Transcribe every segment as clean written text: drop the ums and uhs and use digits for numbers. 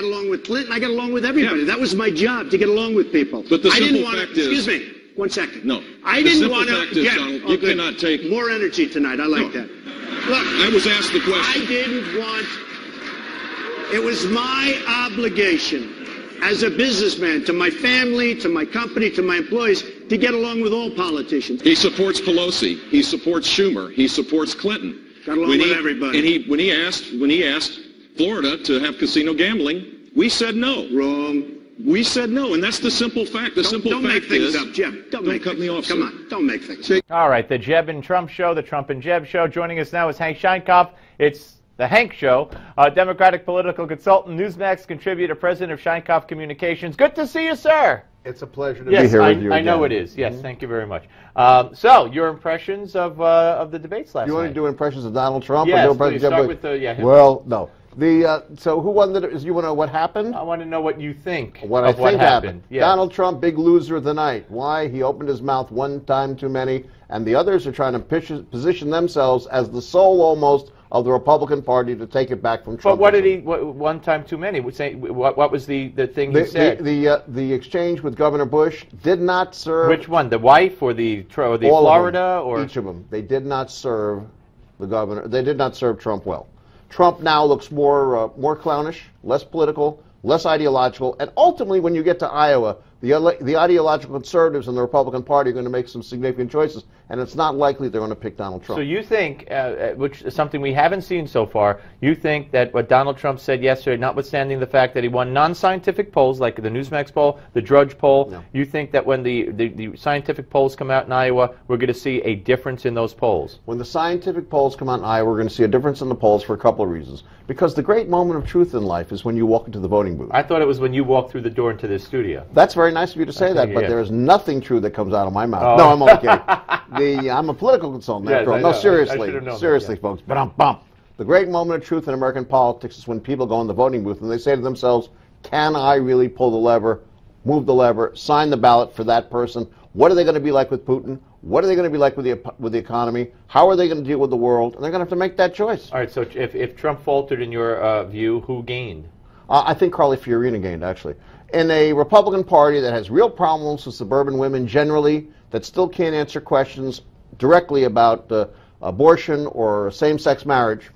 along with Clinton. I got along with everybody. Yeah. That was my job, to get along with people. But the simple fact is... Excuse me. 1 second. No. I didn't want to... Donald, you cannot take... More energy tonight. I like that. Look, I was asked the question. I didn't want... It was my obligation as a businessman to my family, to my company, to my employees, to get along with all politicians. He supports Pelosi. He supports Schumer. He supports Clinton. Got along with everybody. And when he asked Florida to have casino gambling, we said no. Wrong. We said no, and that's the simple fact. Don't make things up, Jeb. Don't cut me off. Come on, don't make things up. All right, the Jeb and Trump show, the Trump and Jeb show. Joining us now is Hank Sheinkopf. It's the Hank Show, Democratic political consultant, Newsmax contributor, president of Sheinkopf Communications. Good to see you, sir. It's a pleasure to be here with you again. I know it is. Yes, thank you very much. So, your impressions of the debates last night. You want to do impressions of Donald Trump? Yes, or please start with him. Well, no. So who won the... You want to know what happened? I want to know what you think what happened. Yes. Donald Trump, big loser of the night. Why? He opened his mouth one time too many, and the others are trying to position themselves as the soul almost of the Republican Party to take it back from Trump. But what did he? One time too many? What was the thing he said? The exchange with Governor Bush did not serve. Which one? The wife or the Florida or each of them? They did not serve the governor. They did not serve Trump well. Trump now looks more clownish, less political, less ideological, and ultimately, when you get to Iowa, the ideological conservatives in the Republican Party are going to make some significant choices, and it's not likely they're going to pick Donald Trump. So you think, which is something we haven't seen so far, you think that what Donald Trump said yesterday, notwithstanding the fact that he won non-scientific polls like the Newsmax poll, the Drudge poll, you think that when the scientific polls come out in Iowa, we're going to see a difference in those polls? When the scientific polls come out in Iowa, we're going to see a difference in the polls for a couple of reasons. Because the great moment of truth in life is when you walk into the voting booth. I thought it was when you walked through the door into this studio. That's very nice of you to say that, but there is nothing true that comes out of my mouth. Oh. No, I'm only kidding. I'm a political consultant after all. No, seriously, folks. But the great moment of truth in American politics is when people go in the voting booth and they say to themselves, can I really pull the lever, move the lever, sign the ballot for that person? What are they going to be like with Putin? What are they going to be like with the economy? How are they going to deal with the world? And they're going to have to make that choice. All right, so if Trump faltered in your view, who gained? I think Carly Fiorina gained, actually. In a Republican Party that has real problems with suburban women generally, that still can't answer questions directly about abortion or same-sex marriage,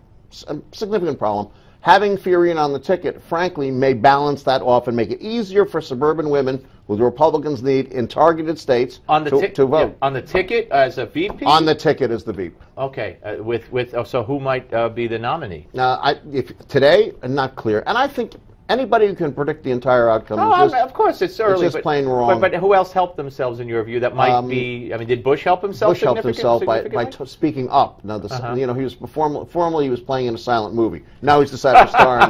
a significant problem, having Fiorina on the ticket, frankly, may balance that off and make it easier for suburban women who the Republicans need in targeted states to vote. Yeah, on the ticket as a VP? On the ticket as the VP. Okay. So who might be the nominee? Today, not clear. And I think anybody who can predict the entire outcome of course, it's early. It's just plain wrong. But who else helped themselves, in your view, that might be... I mean, did Bush help himself? Bush helped himself by speaking up. Now, he was formerly he was playing in a silent movie. Now he's decided to star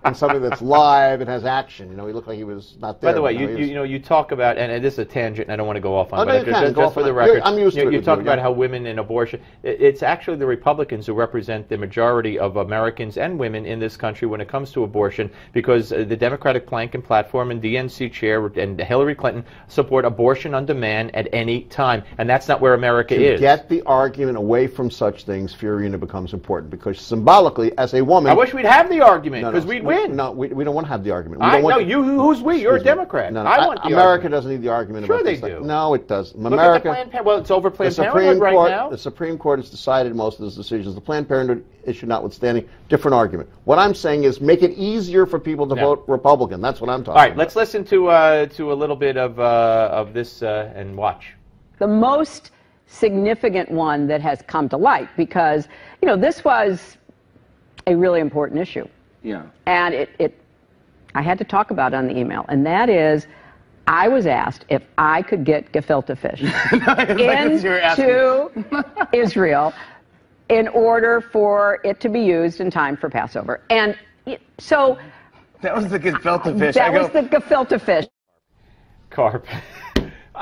in something that's live and has action. He looked like he was not there. By the way, you talk about, and this is a tangent, and I don't want to go off on it, but just for the record, I'm used to it. You talk about how women in abortion, it's actually the Republicans who represent the majority of Americans and women in this country when it comes to abortion, because the Democratic plank and platform and DNC chair and Hillary Clinton support abortion on demand at any time, and that's not where America is. To get the argument away from such things, Fiorina becomes important, because symbolically, as a woman... I wish we'd have the argument, because we'd win. No, we don't want to have the argument. Who's we? You're a Democrat. No, I want the America argument. Doesn't need the argument sure about they this do. Thing. No, it doesn't. America, look at the it's over Planned Parenthood right now. The Supreme Court has decided most of those decisions. The Planned Parenthood issue notwithstanding, different argument. What I'm saying is make it easier for people to vote Republican. That's what I'm talking about. All right, let's listen to a little bit of this and watch. The most significant one that has come to light, because this was a really important issue. Yeah. And I had to talk about it on the email, and that is, I was asked if I could get gefilte fish into Israel in order for it to be used in time for Passover. And so... That was the gefilte fish. That was the gefilte fish. Carp.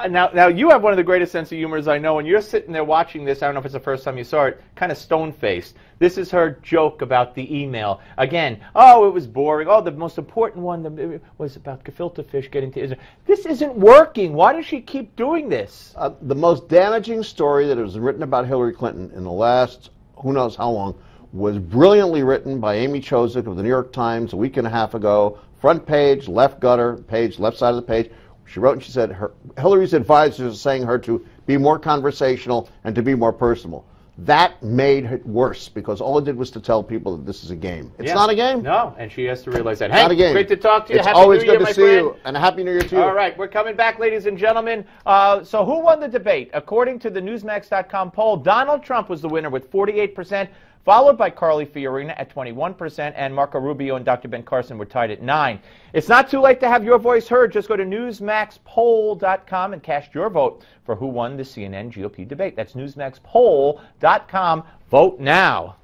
Now you have one of the greatest sense of humors I know, and you're sitting there watching this. I don't know if it's the first time you saw it, kind of stone-faced. This is her joke about the email. Again, it was boring. The most important one was about gefilte fish getting to Israel. This isn't working. Why does she keep doing this? The most damaging story that was written about Hillary Clinton in the last, who knows how long, was brilliantly written by Amy Chozick of the New York Times a week and a half ago, front page, left gutter page, left side of the page. She wrote and she said Hillary's advisors are saying her to be more conversational and to be more personal. That made it worse because all it did was to tell people that this is a game. It's not a game. No, and she has to realize that. Hey, not a game. Great to talk to you. It's Happy always New Year, good to see you, and a Happy New Year to you. All right, we're coming back, ladies and gentlemen. So who won the debate? According to the Newsmax.com poll, Donald Trump was the winner with 48%, followed by Carly Fiorina at 21%, and Marco Rubio and Dr. Ben Carson were tied at 9%. It's not too late to have your voice heard. Just go to NewsmaxPoll.com and cast your vote for who won the CNN GOP debate. That's NewsmaxPoll.com. Vote now.